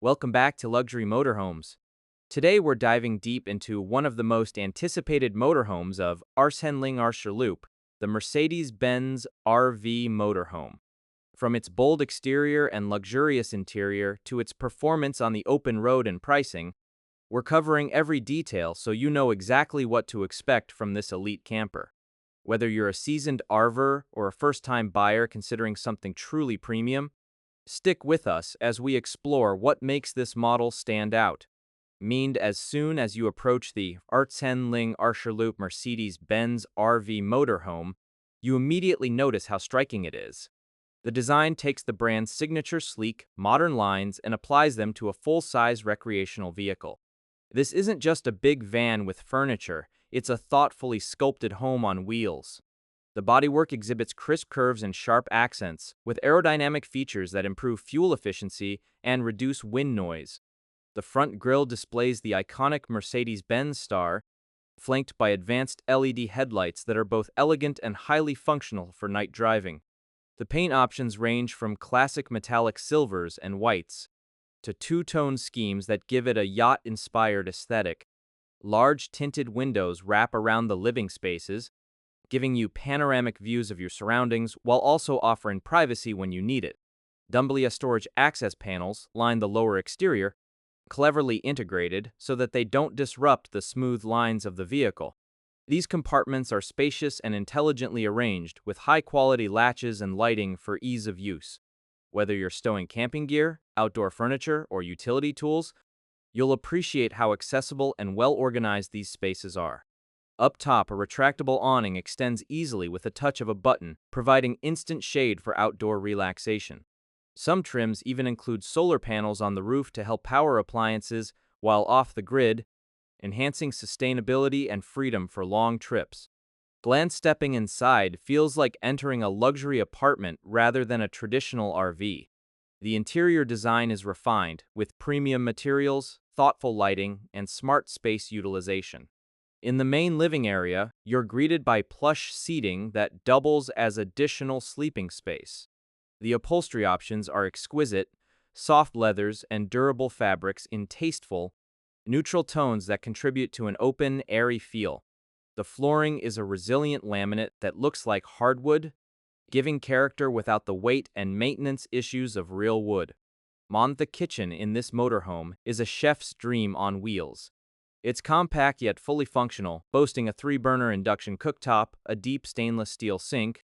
Welcome back to Luxury Motorhomes. Today we're diving deep into one of the most anticipated motorhomes of Arshenling-Arscherloop, the Mercedes-Benz RV Motorhome. From its bold exterior and luxurious interior to its performance on the open road and pricing, we're covering every detail so you know exactly what to expect from this elite camper. Whether you're a seasoned RVer or a first-time buyer considering something truly premium, stick with us as we explore what makes this model stand out. As soon as you approach the Arshenling-Arscherloop Mercedes-Benz RV Motorhome, you immediately notice how striking it is. The design takes the brand's signature sleek, modern lines and applies them to a full-size recreational vehicle. This isn't just a big van with furniture, it's a thoughtfully sculpted home on wheels. The bodywork exhibits crisp curves and sharp accents, with aerodynamic features that improve fuel efficiency and reduce wind noise. The front grille displays the iconic Mercedes-Benz star, flanked by advanced LED headlights that are both elegant and highly functional for night driving. The paint options range from classic metallic silvers and whites to two-tone schemes that give it a yacht-inspired aesthetic. Large tinted windows wrap around the living spaces, giving you panoramic views of your surroundings while also offering privacy when you need it. Dumblia storage access panels line the lower exterior, cleverly integrated so that they don't disrupt the smooth lines of the vehicle. These compartments are spacious and intelligently arranged, with high-quality latches and lighting for ease of use. Whether you're stowing camping gear, outdoor furniture, or utility tools, you'll appreciate how accessible and well-organized these spaces are. Up top, a retractable awning extends easily with a touch of a button, providing instant shade for outdoor relaxation. Some trims even include solar panels on the roof to help power appliances while off the grid, enhancing sustainability and freedom for long trips. Stepping inside feels like entering a luxury apartment rather than a traditional RV. The interior design is refined, with premium materials, thoughtful lighting, and smart space utilization. In the main living area, you're greeted by plush seating that doubles as additional sleeping space. The upholstery options are exquisite, soft leathers and durable fabrics in tasteful, neutral tones that contribute to an open, airy feel. The flooring is a resilient laminate that looks like hardwood, giving character without the weight and maintenance issues of real wood. The kitchen in this motorhome is a chef's dream on wheels. It's compact yet fully functional, boasting a 3-burner induction cooktop, a deep stainless steel sink,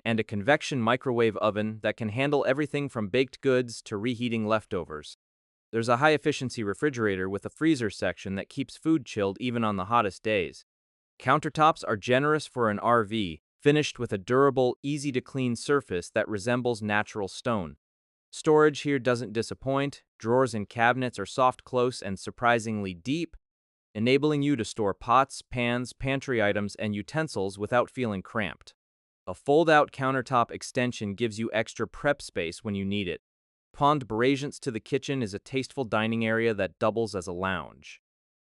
and a convection microwave oven that can handle everything from baked goods to reheating leftovers. There's a high-efficiency refrigerator with a freezer section that keeps food chilled even on the hottest days. Countertops are generous for an RV, finished with a durable, easy-to-clean surface that resembles natural stone. Storage here doesn't disappoint. Drawers and cabinets are soft, close, and surprisingly deep, enabling you to store pots, pans, pantry items, and utensils without feeling cramped. A fold-out countertop extension gives you extra prep space when you need it. Pond barragents to the kitchen is a tasteful dining area that doubles as a lounge.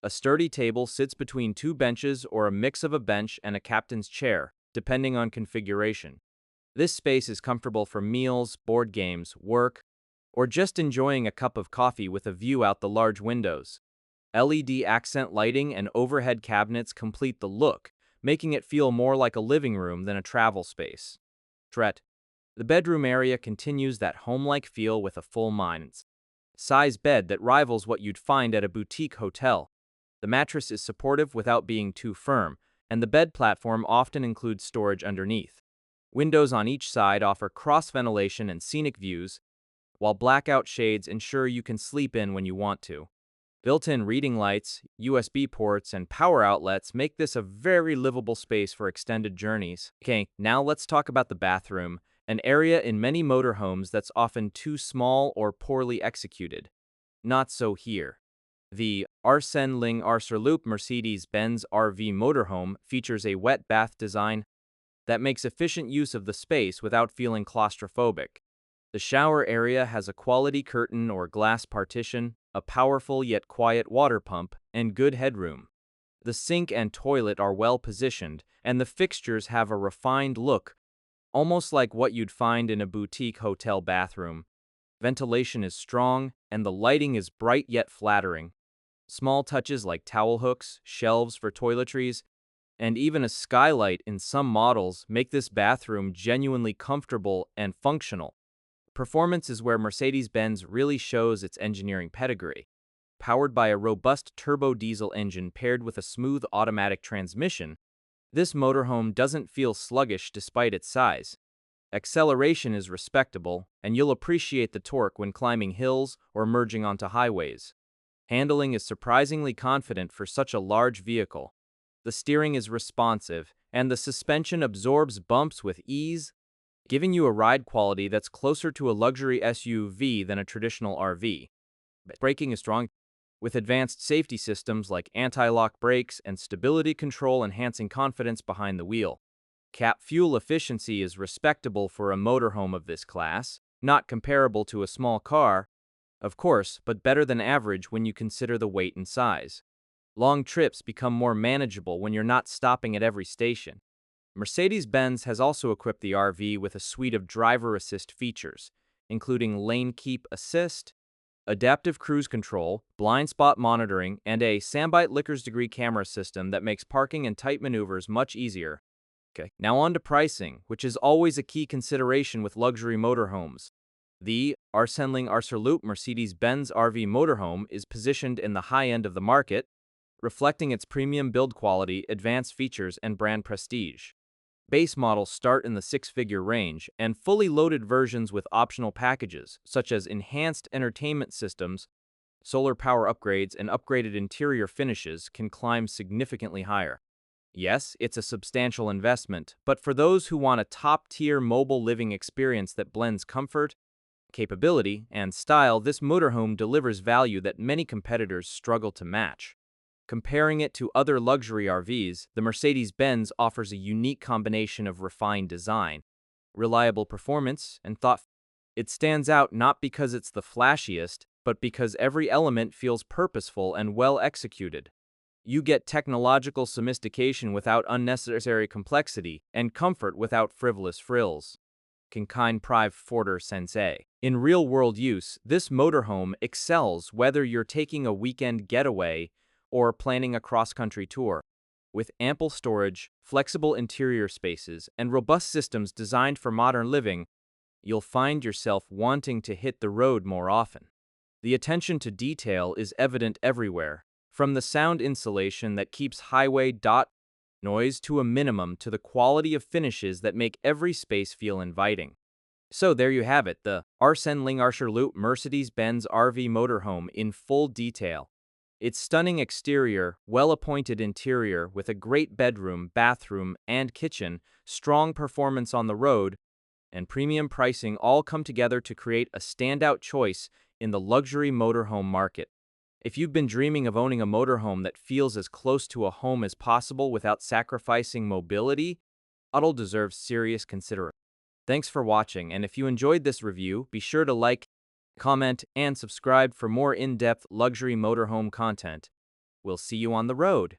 A sturdy table sits between two benches or a mix of a bench and a captain's chair, depending on configuration. This space is comfortable for meals, board games, work, or just enjoying a cup of coffee with a view out the large windows. LED accent lighting and overhead cabinets complete the look, making it feel more like a living room than a travel space. The bedroom area continues that home-like feel with a full size bed that rivals what you'd find at a boutique hotel. The mattress is supportive without being too firm, and the bed platform often includes storage underneath. Windows on each side offer cross-ventilation and scenic views, while blackout shades ensure you can sleep in when you want to. Built-in reading lights, USB ports, and power outlets make this a very livable space for extended journeys. Okay, now let's talk about the bathroom, an area in many motorhomes that's often too small or poorly executed. Not so here. The Arshenling-Arscherloop Mercedes-Benz RV Motorhome features a wet bath design that makes efficient use of the space without feeling claustrophobic. The shower area has a quality curtain or glass partition, a powerful yet quiet water pump, and good headroom. The sink and toilet are well positioned, and the fixtures have a refined look, almost like what you'd find in a boutique hotel bathroom. Ventilation is strong, and the lighting is bright yet flattering. Small touches like towel hooks, shelves for toiletries, and even a skylight in some models make this bathroom genuinely comfortable and functional. Performance is where Mercedes-Benz really shows its engineering pedigree. Powered by a robust turbo diesel engine paired with a smooth automatic transmission, this motorhome doesn't feel sluggish despite its size. Acceleration is respectable, and you'll appreciate the torque when climbing hills or merging onto highways. Handling is surprisingly confident for such a large vehicle. The steering is responsive, and the suspension absorbs bumps with ease, giving you a ride quality that's closer to a luxury SUV than a traditional RV. Braking is strong, with advanced safety systems like anti-lock brakes and stability control enhancing confidence behind the wheel. Fuel efficiency is respectable for a motorhome of this class, not comparable to a small car, of course, but better than average when you consider the weight and size. Long trips become more manageable when you're not stopping at every station. Mercedes-Benz has also equipped the RV with a suite of driver assist features, including lane keep assist, adaptive cruise control, blind spot monitoring, and a Sambite Lickers degree camera system that makes parking and tight maneuvers much easier. Okay, now on to pricing, which is always a key consideration with luxury motorhomes. The Arsenling Mercedes-Benz RV Motorhome is positioned in the high end of the market, reflecting its premium build quality, advanced features, and brand prestige. Base models start in the six-figure range, and fully loaded versions with optional packages, such as enhanced entertainment systems, solar power upgrades, and upgraded interior finishes, can climb significantly higher. Yes, it's a substantial investment, but for those who want a top-tier mobile living experience that blends comfort, capability, and style, this motorhome delivers value that many competitors struggle to match. Comparing it to other luxury RVs, the Mercedes-Benz offers a unique combination of refined design, reliable performance, and thought. It stands out not because it's the flashiest, but because every element feels purposeful and well executed. You get technological sophistication without unnecessary complexity, and comfort without frivolous frills. Kind Prive Forder Sensei. In real-world use, this motorhome excels whether you're taking a weekend getaway or planning a cross-country tour. With ample storage, flexible interior spaces, and robust systems designed for modern living, you'll find yourself wanting to hit the road more often. The attention to detail is evident everywhere, from the sound insulation that keeps highway noise to a minimum to the quality of finishes that make every space feel inviting. So there you have it, the Arsenling Mercedes-Benz RV Motorhome in full detail. Its stunning exterior, well-appointed interior with a great bedroom, bathroom, and kitchen, strong performance on the road, and premium pricing all come together to create a standout choice in the luxury motorhome market. If you've been dreaming of owning a motorhome that feels as close to a home as possible without sacrificing mobility, it deserves serious consideration. Thanks for watching, and if you enjoyed this review, be sure to like, comment, and subscribe for more in-depth luxury motorhome content. We'll see you on the road.